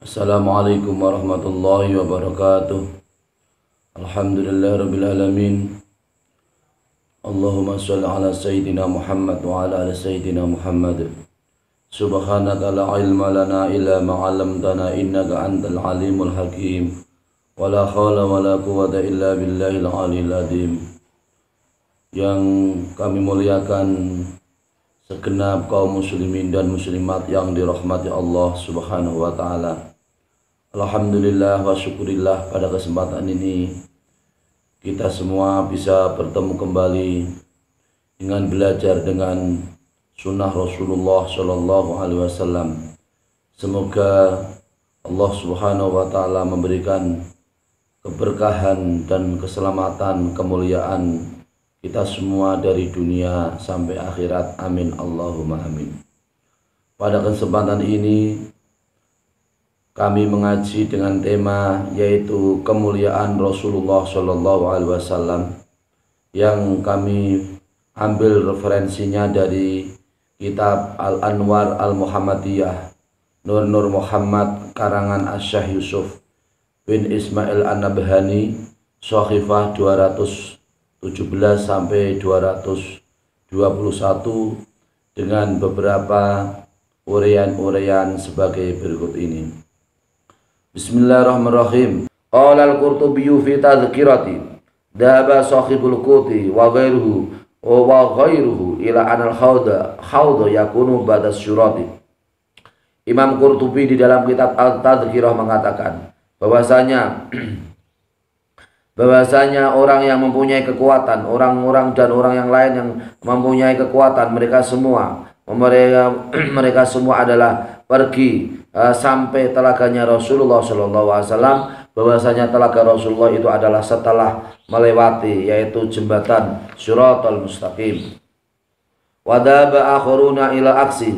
Assalamualaikum warahmatullahi wabarakatuh. Alhamdulillahirabbil alamin. Allahumma shalli ala sayyidina Muhammad wa ala ali sayyidina Muhammad. Subhanaka la ilma lana illa ma 'allamtana innaka antal alimul hakim. Wala haula wala quwwata illa billahil aliyil azim. Yang kami muliakan segenap kaum muslimin dan muslimat yang dirahmati Allah Subhanahu wa taala. Alhamdulillah wa syukurillah, pada kesempatan ini kita semua bisa bertemu kembali dengan belajar dengan sunnah Rasulullah Shallallahu Alaihi Wasallam. Semoga Allah Subhanahu wa taala memberikan keberkahan dan keselamatan, kemuliaan kita semua dari dunia sampai akhirat. Amin Allahumma amin. Pada kesempatan ini kami mengaji dengan tema yaitu kemuliaan Rasulullah Shallallahu Alaihi Wasallam, yang kami ambil referensinya dari kitab Al-Anwar Al-Muhammadiyah Nur Muhammad karangan Asy-Syaikh Yusuf bin Ismail An-Nabhani, Shahifah 217 sampai 221, dengan beberapa uraian-uraian sebagai berikut ini. Bismillahirrahmanirrahim. Qala al-Qurtubi fi tadhkirati dhaba sahibul quti wa ghairuhu ila anal hauda yakunu ba'da syurati. Imam Qurtubi di dalam kitab Al-Tadhkirah mengatakan bahwasanya orang yang mempunyai kekuatan, orang-orang dan orang yang lain yang mempunyai kekuatan, mereka semua adalah pergi sampai telaganya Rasulullah Shallallahu Alaihi Wasallam. Bahwasanya telaga Rasulullah itu adalah setelah melewati yaitu jembatan Shiratal Mustaqim. Wadaba akhiruna ila aksi,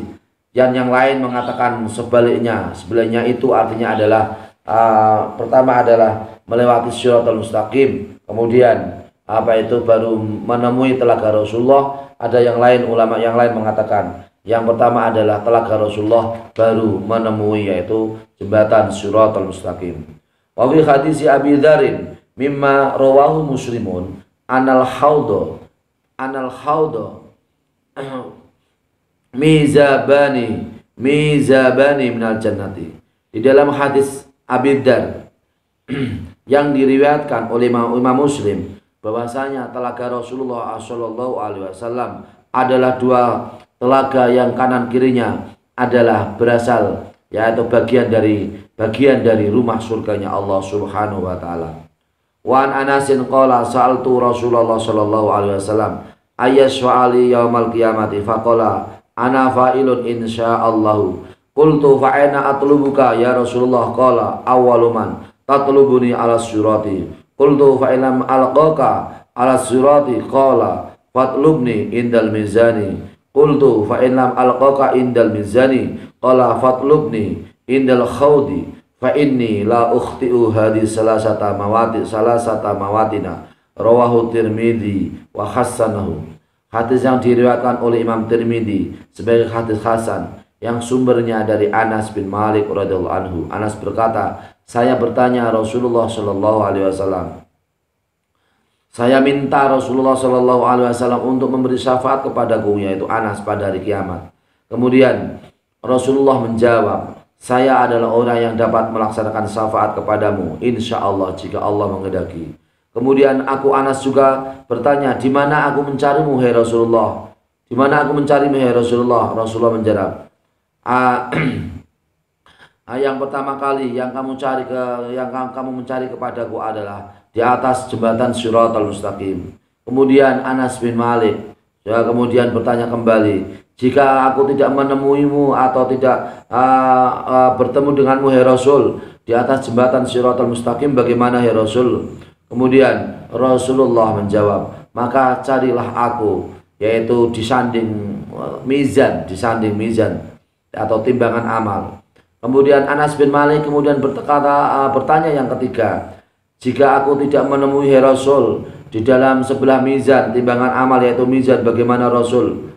dan yang lain mengatakan sebaliknya itu artinya adalah pertama adalah melewati Shiratal Mustaqim, kemudian baru menemui telaga Rasulullah. Ada yang lain, ulama yang lain mengatakan yang pertama adalah telaga Rasulullah baru menemui yaitu jembatan Shiratal Mustaqim. Wa fi hadis Abi Dzar mimma rawahu Muslimun anal haudo mizabani minal jannati. Di dalam hadis Abi Dzar yang diriwayatkan oleh Imam Muslim, bahwasanya telaga Rasulullah Shallallahu Alaihi Wasallam adalah dua telaga yang kanan kirinya adalah berasal yaitu bagian dari rumah surganya Allah Subhanahu wa taala. Wa an Anasin qala sa'altu Rasulullah Shallallahu Alaihi Wasallam ayyashfa'ali yaumal qiyamati faqala ana fa'ilun insyaallahu. Qultu fa aina atlubuka ya Rasulullah? Qala awwalu man tatlubuni ala surati. Qultu fa ilam alqaka ala surati? Qala fatlubni indal mizani. Qultu fa ilam alqaka indal mizani? Qala fatlubni indal khawdi fa inni la ukhti'u hadhi salasata mawatina. Rawahu Tirmidzi wa hassanahu. Hadis yang diriwayatkan oleh Imam Tirmidzi sebagai hadis hasan, yang sumbernya dari Anas bin Malik radhiyallahu anhu. Anas berkata, saya bertanya Rasulullah Shallallahu Alaihi Wasallam, saya minta Rasulullah Shallallahu Alaihi Wasallam untuk memberi syafaat kepadaku, yaitu Anas, pada hari kiamat. Kemudian Rasulullah menjawab, saya adalah orang yang dapat melaksanakan syafaat kepadamu, insya Allah jika Allah menghendaki. Kemudian aku Anas juga bertanya, di mana aku mencarimu hai Rasulullah? Di mana aku mencarimu hai Rasulullah? Rasulullah menjawab, yang pertama kali yang kamu mencari kepadaku adalah di atas jembatan Shiratal Mustaqim. Kemudian Anas bin Malik kemudian bertanya kembali, jika aku tidak menemuimu atau tidak bertemu denganmu hai Rasul di atas jembatan Shiratal Mustaqim, bagaimana hai Rasul? Kemudian Rasulullah menjawab, maka carilah aku, yaitu disanding mizan atau timbangan amal. Kemudian Anas bin Malik kemudian bertanya yang ketiga, jika aku tidak menemui Rasul di dalam sebelah mizan, timbangan amal yaitu mizan, bagaimana Rasul?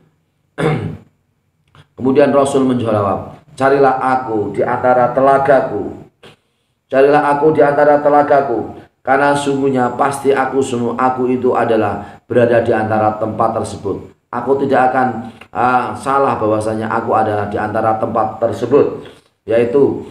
Kemudian Rasul menjawab, carilah aku di antara telagaku. Carilah aku di antara telagaku, karena sungguhnya pasti aku itu adalah berada di antara tempat tersebut. Aku tidak akan salah bahwasanya aku adalah di antara tempat tersebut, yaitu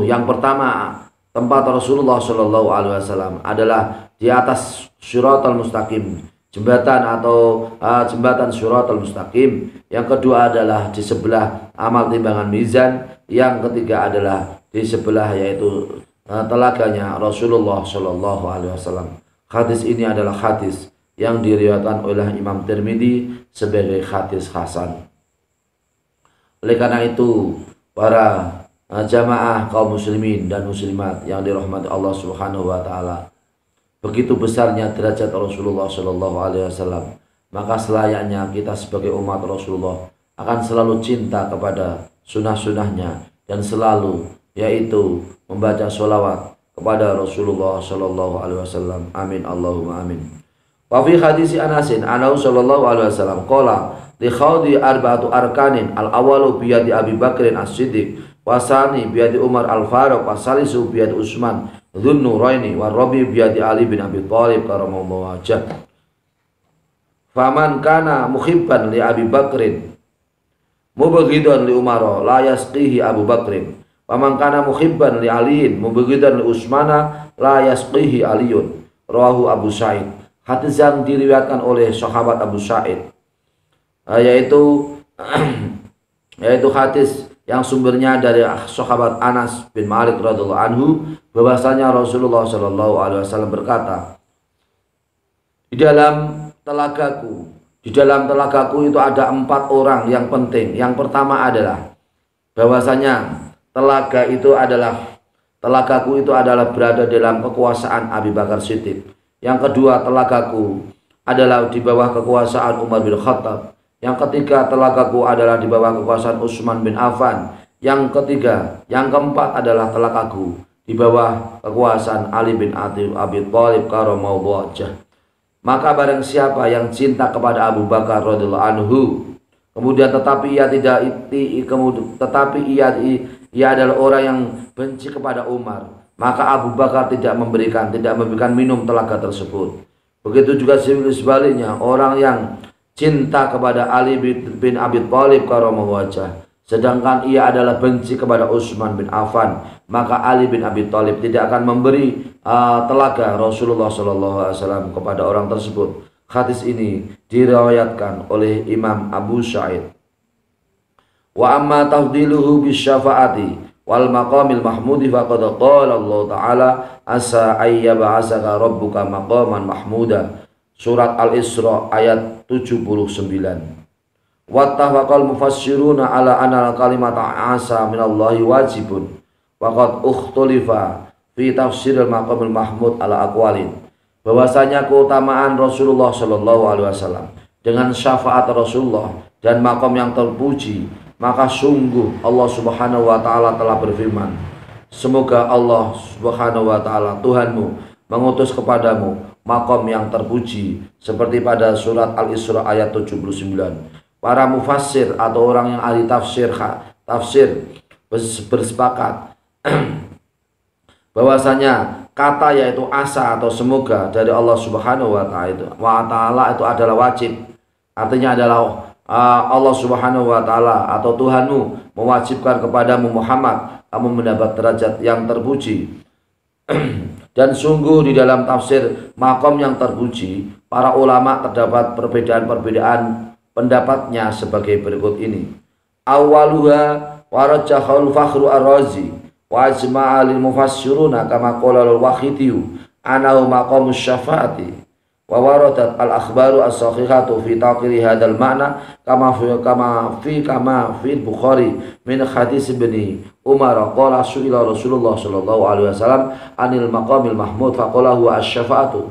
yang pertama, tempat Rasulullah Shallallahu Alaihi Wasallam adalah di atas Shiratal Mustaqim, jembatan atau jembatan Shiratal Mustaqim. Yang kedua adalah di sebelah amal timbangan mizan. Yang ketiga adalah di sebelah yaitu telaganya Rasulullah Shallallahu Alaihi Wasallam. Hadis ini adalah hadis yang diriwayatkan oleh Imam Tirmidzi sebagai hadis hasan. Oleh karena itu, para jamaah kaum muslimin dan muslimat yang dirahmati Allah Subhanahu wa taala, begitu besarnya derajat Rasulullah Shallallahu Alaihi Wasallam, maka selayaknya kita sebagai umat Rasulullah akan selalu cinta kepada sunnah-sunnahnya dan selalu yaitu membaca sholawat kepada Rasulullah Shallallahu Alaihi Wasallam. Amin Allahumma amin. Wa fi hadisi Anasin anhu Shallallahu Alaihi Wasallam qala li khawdi arba'atu arkanin al awalu biyadi Abi Bakrin as-Siddiq wasani biyadi Umar al-Faruq wasalisu biyadi Utsman dzun nuraini wa rabi biyadi Ali bin Abi Thalib karamallahu wajhah. Faman kana muhibban li Abi Bakrin mubghidan li Umar la yasqihi Abu Bakrin. Faman kana muhibban li Aliin mubghidan li Utsmana la yasqihi Aliyun. Rawahu Abu Sa'id. Hadis yang diriwayatkan oleh sahabat Abu Sa'id, yaitu hadis yang sumbernya dari sahabat Anas bin Malik radhiyallahu anhu, bahwasanya Rasulullah Shallallahu Alaihi Wasallam berkata, di dalam telagaku itu ada 4 orang yang penting. Yang pertama adalah bahwasanya telagaku itu adalah berada dalam kekuasaan Abi Bakar Siddiq. Yang kedua, telagaku adalah di bawah kekuasaan Umar bin Khattab. Yang ketiga, telagaku adalah di bawah kekuasaan Utsman bin Affan. Yang keempat adalah telagaku di bawah kekuasaan Ali bin Abi Thalib karamallahu wajhah. Maka barang siapa yang cinta kepada Abu Bakar radhiyallahu anhu, kemudian tetapi ia adalah orang yang benci kepada Umar, maka Abu Bakar tidak memberikan minum telaga tersebut. Begitu juga sebaliknya, orang yang cinta kepada Ali bin Abi Thalib karamallahu wajhah, sedangkan ia adalah benci kepada Utsman bin Affan, maka Ali bin Abi Thalib tidak akan memberi telaga Rasulullah SAW kepada orang tersebut. Hadis ini diriwayatkan oleh Imam Abu Sa'id. Wa amma tafdiluhu bisyafaati wal maqamil mahmudi faqad qala Allah Ta'ala asa ayyab'asaka rabbuka maqaman mahmuda. Surat Al-Isra ayat 79. Wattafaqal mufassiruna ala anal kalimata asa minallahi wajibun waqad ukhtulifa fi tafsiril maqamil mahmud ala aqwalin. Bahwasanya keutamaan Rasulullah Shallallahu Alaihi Wasallam dengan syafaat Rasulullah dan maqam yang terpuji, maka sungguh Allah Subhanahu wa taala telah berfirman, semoga Allah Subhanahu wa taala Tuhanmu mengutus kepadamu maqam yang terpuji, seperti pada surat Al-Isra ayat 79. Para mufassir atau orang yang ahli tafsir bersepakat bahwasanya kata yaitu asa atau semoga dari Allah Subhanahu wa taala itu adalah wajib. Artinya adalah Allah Subhanahu wa taala atau Tuhanmu mewajibkan kepadamu Muhammad kamu mendapat derajat yang terpuji. Dan sungguh di dalam tafsir maqam yang terpuji, para ulama terdapat perbedaan pendapatnya sebagai berikut ini. Awwaluha warajahul fakhru ar-razi wa ajma'a lil mufassiruna kama qala al-Wahidi anahu maqamus syafaati wa waradat al-akhbaru as-sahihatu fi taqrir hadzal ma'na kama fi Bukhari min hadis ibni Umar qala su'ila Rasulullah sallallahu alaihi wasallam anil maqamil mahmud faqala huwa asy-syafa'atu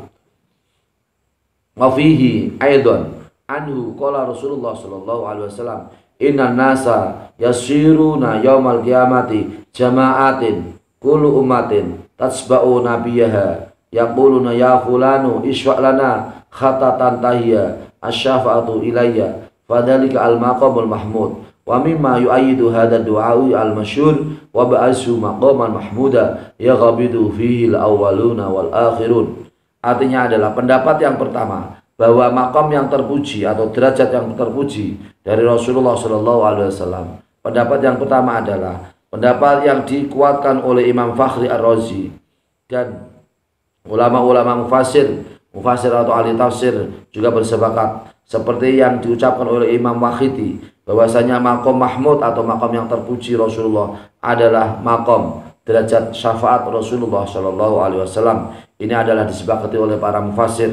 wa fihi aidan anhu qala Rasulullah sallallahu alaihi wasallam inna nasa yasiruna yaumal qiyamati jama'atin kullu ummatin tatsba'u nabiyaha yaquluna ya fulanu iswa' lana khatatan tahiyya asy-syafa'atu ilayya fadzalika al-maqamul mahmud Wa mimma yu'ayyidu hadha du'a'i al-masyhur wa ba'asu maqaman mahmuda yaghabidu fihi al-awwaluna wal akhirun. Artinya adalah pendapat yang pertama bahwa makom yang terpuji atau derajat yang terpuji dari Rasulullah Shallallahu Alaihi Wasallam. Pendapat yang pertama adalah pendapat yang dikuatkan oleh Imam Fakhri Ar-Razi dan ulama-ulama mufassir atau ahli tafsir juga bersepakat seperti yang diucapkan oleh Imam Wahidi bahwasanya makom mahmud atau makom yang terpuji Rasulullah adalah makom derajat syafaat Rasulullah Shallallahu Alaihi Wasallam. Ini adalah disepakati oleh para mufassir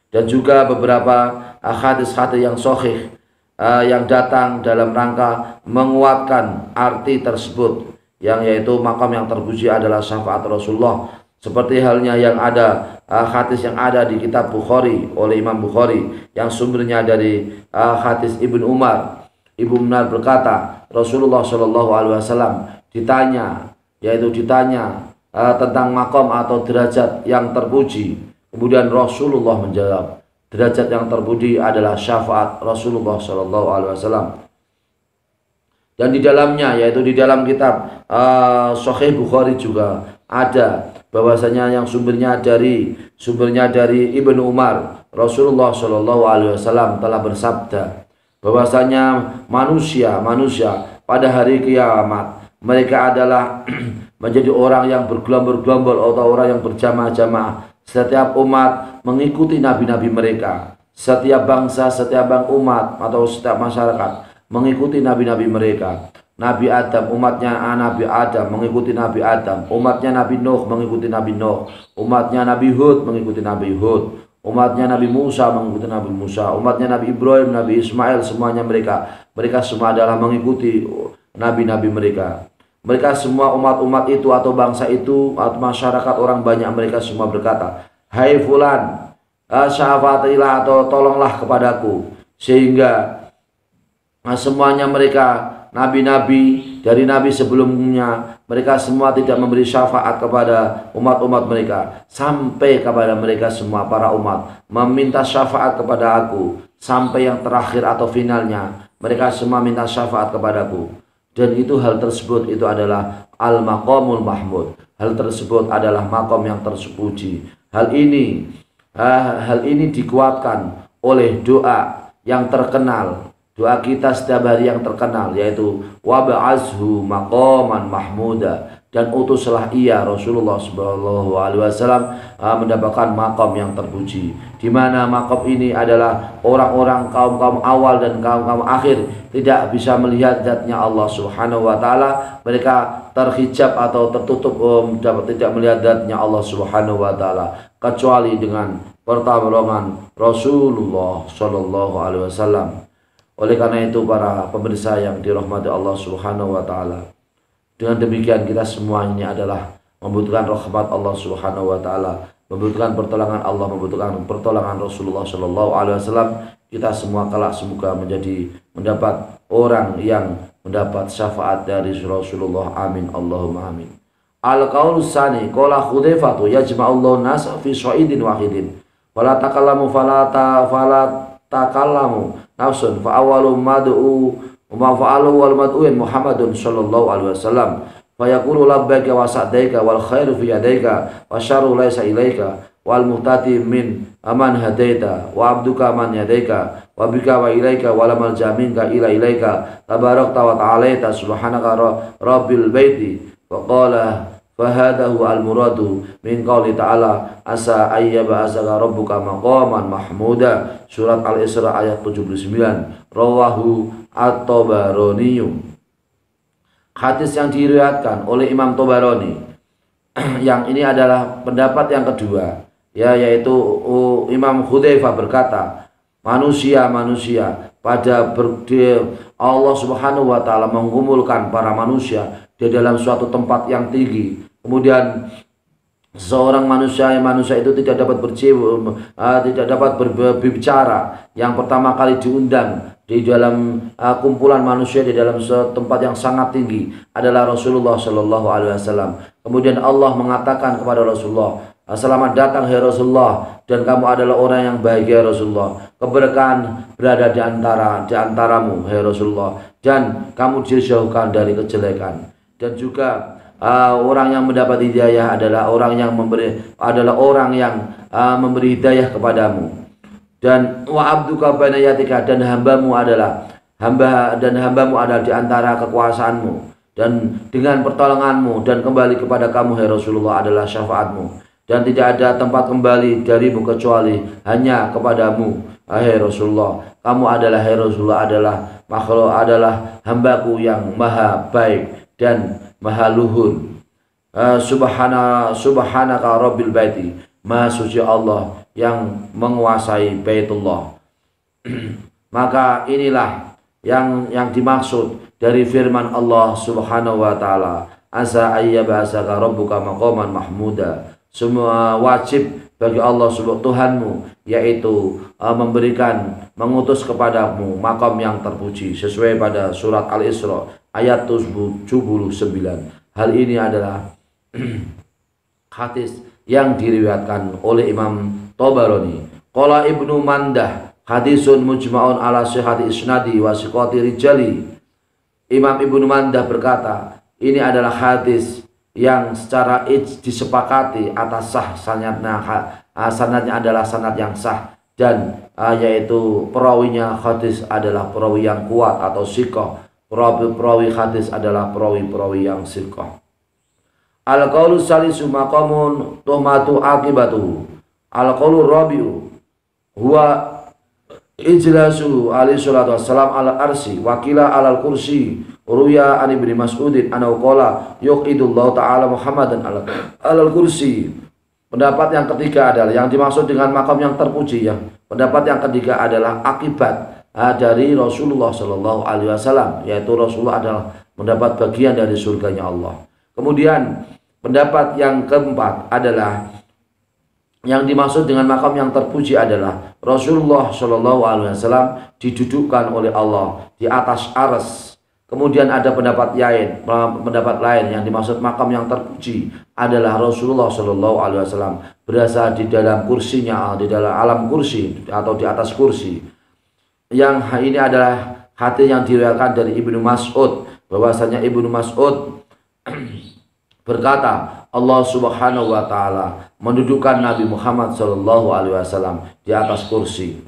dan juga beberapa hadis-hadis yang sahih yang datang dalam rangka menguatkan arti tersebut, yang yaitu makam yang terpuji adalah syafaat Rasulullah. Seperti halnya yang ada hadis yang ada di kitab Bukhari oleh Imam Bukhari yang sumbernya dari hadis Ibnu Umar. Ibnu Umar berkata, Rasulullah Shallallahu Alaihi Wasallam ditanya tentang makom atau derajat yang terpuji. Kemudian Rasulullah menjawab, derajat yang terpuji adalah syafaat Rasulullah Shallallahu Alaihi Wasallam. Dan di dalamnya, yaitu di dalam kitab Sahih Bukhari juga ada bahwasanya yang sumbernya dari Ibnu Umar, Rasulullah Shallallahu Alaihi Wasallam telah bersabda bahwasanya manusia pada hari kiamat mereka adalah menjadi orang yang bergelombol-gelombol atau orang yang berjamaah-jamaah. Setiap umat mengikuti nabi-nabi mereka. Setiap bangsa, setiap umat atau setiap masyarakat mengikuti nabi-nabi mereka. Nabi Adam, umatnya Nabi Adam mengikuti Nabi Adam. Umatnya Nabi Nuh mengikuti Nabi Nuh. Umatnya Nabi Hud mengikuti Nabi Hud. Umatnya Nabi Musa mengikuti Nabi Musa. Umatnya Nabi Ibrahim, Nabi Ismail, semuanya mereka semua adalah mengikuti nabi-nabi mereka. Mereka semua umat-umat itu atau bangsa itu atau masyarakat orang banyak, mereka semua berkata, hai fulan, syafatilah atau tolonglah kepadaku. Sehingga semuanya mereka nabi-nabi dari nabi sebelumnya, mereka semua tidak memberi syafaat kepada umat-umat mereka, sampai kepada mereka semua para umat meminta syafaat kepada aku, sampai yang terakhir atau finalnya mereka semua minta syafaat kepadaku. Dan itu hal tersebut itu adalah al-maqamul mahmud. Hal tersebut adalah makom yang terpuji. Hal ini dikuatkan oleh doa yang terkenal, doa kita setiap hari yang terkenal, yaitu wa ba'azhu maqaman mahmuda, dan utuslah ia Rasulullah Shallallahu Alaihi Wasallam mendapatkan makom yang terpuji, di mana makom ini adalah orang-orang kaum awal dan kaum akhir tidak bisa melihat zatnya Allah Subhanahu Wa Taala. Mereka terhijab atau tertutup tidak melihat zatnya Allah Subhanahu Wa Taala kecuali dengan pertolongan Rasulullah Shallallahu Alaihi Wasallam. Oleh karena itu para pemirsa yang dirahmati Allah Subhanahu Wa Taala, dengan demikian kita semua ini adalah membutuhkan rahmat Allah Subhanahu Wa Taala, membutuhkan pertolongan Allah, membutuhkan pertolongan Rasulullah Shallallahu Alaihi Wasallam. Kita semua kelak semoga mendapat orang yang mendapat syafaat dari Rasulullah. Amin Allahumma amin. Al-qaul tsani qala Hudzaifah yajma'ullahu nasa fi sha'idin wahidin fala takallamu nafsun fa awwalu mad'u wa fa'alu wal mad'uin Muhammadun sallallahu alaihi wasallam fa yaqulu labbaika wa sa'daika wal khairu fi yadaika wa syarru laysa ilaika wal muhtadi min aman hadaita wa abduka man yadaika wa bika wa ilaika wa lamal jaminka ila ilaika tabarakta wa ta'alaita subhanaka rabbil baiti wa qala fahadahu al-muradu min qawli ta'ala asa ayyaba asaka rabbuka maqaman mahmuda, surat Al-Isra ayat 79. Rawahu at-Tabarani. Hadis yang diriwayatkan oleh Imam Tabarani yang ini adalah pendapat yang kedua, yaitu Imam Hudzaifah berkata, manusia pada Allah Subhanahu Wa Taala mengumpulkan para manusia di dalam suatu tempat yang tinggi. Kemudian seorang manusia itu tidak dapat berbicara. Yang pertama kali diundang di dalam kumpulan manusia di dalam tempat yang sangat tinggi adalah Rasulullah Shallallahu Alaihi Wasallam. Kemudian Allah mengatakan kepada Rasulullah, selamat datang hai Rasulullah, dan kamu adalah orang yang baik ya Rasulullah. Keberkahan berada di antaramu hai Rasulullah. dan kamu dijauhkan dari kejelekan. Dan juga orang yang mendapat hidayah adalah orang yang memberi hidayah kepadamu. Dan wa abduka baina yatika, dan hambamu adalah di antara kekuasaanmu, dan dengan pertolonganmu dan kembali kepada kamu hai Rasulullah adalah syafaatmu, dan tidak ada tempat kembali darimu kecuali hanya kepadamu hai Rasulullah. Kamu adalah hai Rasulullah adalah hambaku yang maha baik dan maha luhur. Subhanaka rabbil baiti, maha suci Allah yang menguasai Baitullah. Maka inilah yang dimaksud dari firman Allah Subhanahu wa taala, asa ayyabasaka rabbuka maqaman mahmuda. Semua wajib bagi Allah Tuhanmu, yaitu mengutus kepadamu makam yang terpuji, sesuai pada surat Al-Isra ayat 79. Hal ini adalah hadis yang diriwayatkan oleh Imam Tabarani. Qala Ibnu Mandah, hadisun mujma'un ala sihhati isnadi wa siqati rijali. Imam Ibnu Mandah berkata, ini adalah hadis yang secara disepakati atas sah sanadnya. Sanadnya adalah sanad yang sah, dan yaitu perawinya hadis adalah perawi yang kuat atau siqah. Perawi hadis adalah perawi yang siqah. Al-qaulu salisu maqamun tuhmatu akibatu. Al-qaulu rabi'u huwa ijlasu alaihi salatu wassalam ala arsi wakila alal kursi. Ruya an Ibnu Mas'udin anau qala yuqidullahu ta'ala Muhammadan alal kursi. Pendapat yang ketiga adalah yang dimaksud dengan makam yang terpuji ya. Pendapat yang ketiga adalah akibat dari Rasulullah Shallallahu Alaihi Wasallam, yaitu Rasulullah adalah mendapat bagian dari surganya Allah. Kemudian pendapat yang keempat adalah yang dimaksud dengan makam yang terpuji adalah Rasulullah Shallallahu Alaihi Wasallam didudukkan oleh Allah di atas arsy. Kemudian ada pendapat lain yang dimaksud makam yang terpuji adalah Rasulullah Shallallahu Alaihi Wasallam berada di dalam kursinya, di dalam alam kursi atau di atas kursi. Yang ini adalah hadis yang diriwayatkan dari Ibnu Mas'ud, bahwasanya Ibnu Mas'ud berkata, Allah Subhanahu wa taala mendudukkan Nabi Muhammad Shallallahu Alaihi Wasallam di atas kursi.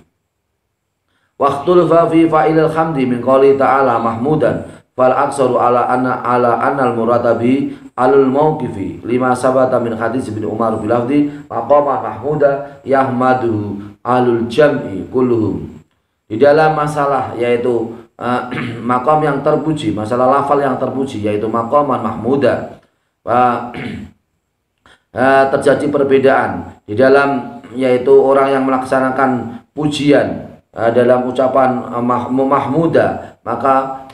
Waqtul fi fa'ilil hamdi min qouli ta'ala mahmudan fal aksaru ala annal muradabi alul mauqifi lima sabata min hadis Ibnu Umar bilafdi maqama mahmuda yahmadu alul jam'i kulluhum. Di dalam masalah yaitu makam yang terpuji, masalah lafal yang terpuji yaitu maqaman mahmuda, terjadi perbedaan di dalam, yaitu orang yang melaksanakan pujian dalam ucapan mahmuda, maka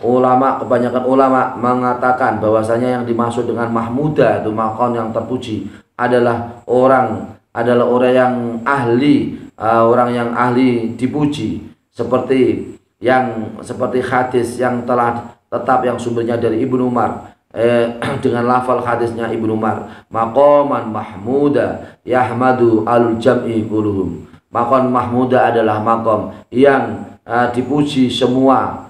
kebanyakan ulama mengatakan bahwasanya yang dimaksud dengan mahmuda itu maqam yang terpuji adalah orang yang ahli, orang yang ahli dipuji, seperti hadis yang telah tetap yang sumbernya dari Ibnu Umar dengan lafal hadisnya Ibnu Umar, maqaman mahmuda yahmadu alul jam'i kulluhum. Maqam mahmuda adalah maqam yang dipuji semua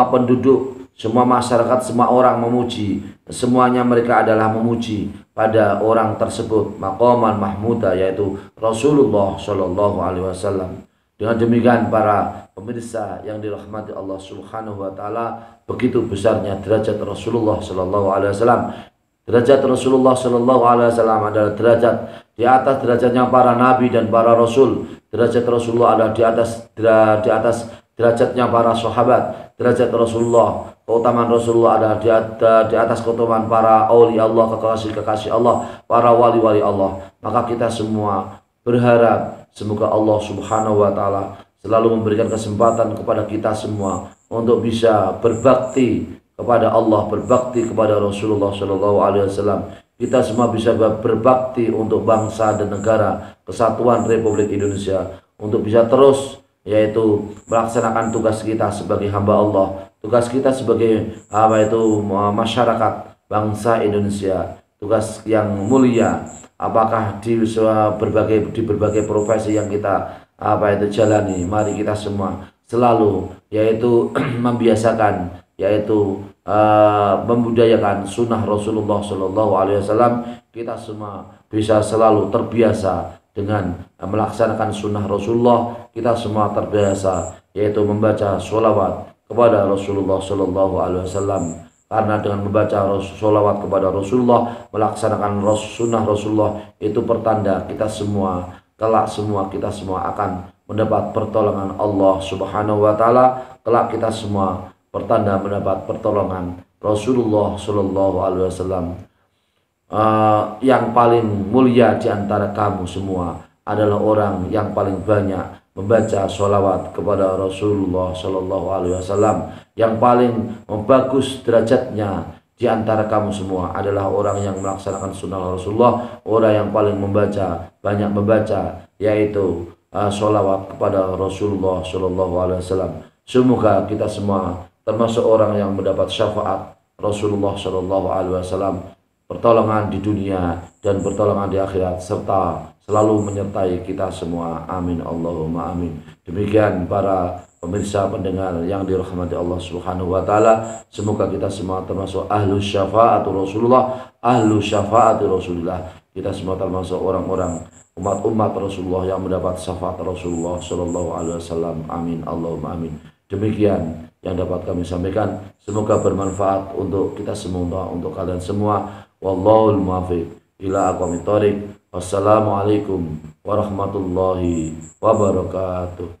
penduduk, semua masyarakat, semua orang memuji, semuanya mereka adalah memuji pada orang tersebut, maqaman mahmuda, yaitu Rasulullah Shallallahu Alaihi Wasallam. Dengan demikian para pemirsa yang dirahmati Allah Subhanahu wa taala, begitu besarnya derajat Rasulullah Shallallahu Alaihi Wasallam. Derajat Rasulullah Shallallahu Alaihi Wasallam adalah derajat di atas derajatnya para nabi dan para rasul. Derajat Rasulullah adalah di atas derajatnya para sahabat. Derajat Rasulullah, keutamaan Rasulullah adalah di atas keutamaan para aulia Allah, kekasih Allah, para wali-wali Allah. Maka kita semua berharap semoga Allah Subhanahu wa taala selalu memberikan kesempatan kepada kita semua untuk bisa berbakti kepada Allah, berbakti kepada Rasulullah Shallallahu Alaihi Wasallam. Kita semua bisa berbakti untuk bangsa dan negara kesatuan Republik Indonesia, untuk bisa terus yaitu melaksanakan tugas kita sebagai hamba Allah, tugas kita sebagai masyarakat bangsa Indonesia, tugas yang mulia. Apakah di berbagai profesi yang kita jalani, mari kita semua selalu yaitu membiasakan yaitu membudayakan sunnah Rasulullah Shallallahu Alaihi Wasallam. Kita semua bisa selalu terbiasa dengan melaksanakan sunnah Rasulullah. Kita semua terbiasa yaitu membaca sholawat kepada Rasulullah Shallallahu Alaihi Wasallam. Karena dengan membaca sholawat kepada Rasulullah, melaksanakan sunnah Rasulullah, itu pertanda kita semua, kelak kita semua akan mendapat pertolongan Allah Subhanahu wa Ta'ala. Kelak kita semua pertanda mendapat pertolongan Rasulullah Shallallahu Alaihi Wasallam. Yang paling mulia di antara kamu semua adalah orang yang paling banyak membaca sholawat kepada Rasulullah Shallallahu Alaihi Wasallam. Yang paling bagus derajatnya di antara kamu semua adalah orang yang melaksanakan sunnah Rasulullah, orang yang paling banyak membaca, yaitu sholawat kepada Rasulullah Shallallahu Alaihi Wasallam. Semoga kita semua termasuk orang yang mendapat syafaat Rasulullah Shallallahu Alaihi Wasallam, pertolongan di dunia dan pertolongan di akhirat, serta selalu menyertai kita semua. Amin Allahumma amin. Demikian para pemirsa pendengar yang dirahmati Allah Subhanahu wa Ta'ala, semoga kita semua termasuk ahlu syafaat Rasulullah, ahlu syafaat Rasulullah. Kita semua termasuk orang-orang umat Rasulullah yang mendapat syafaat Rasulullah Shallallahu Alaihi Wasallam. Amin Allahumma amin. Demikian yang dapat kami sampaikan, semoga bermanfaat untuk kita semua, untuk kalian semua. Wallahul muwaffiq ila aqwamit thoriq. Wassalamualaikum warahmatullahi wabarakatuh.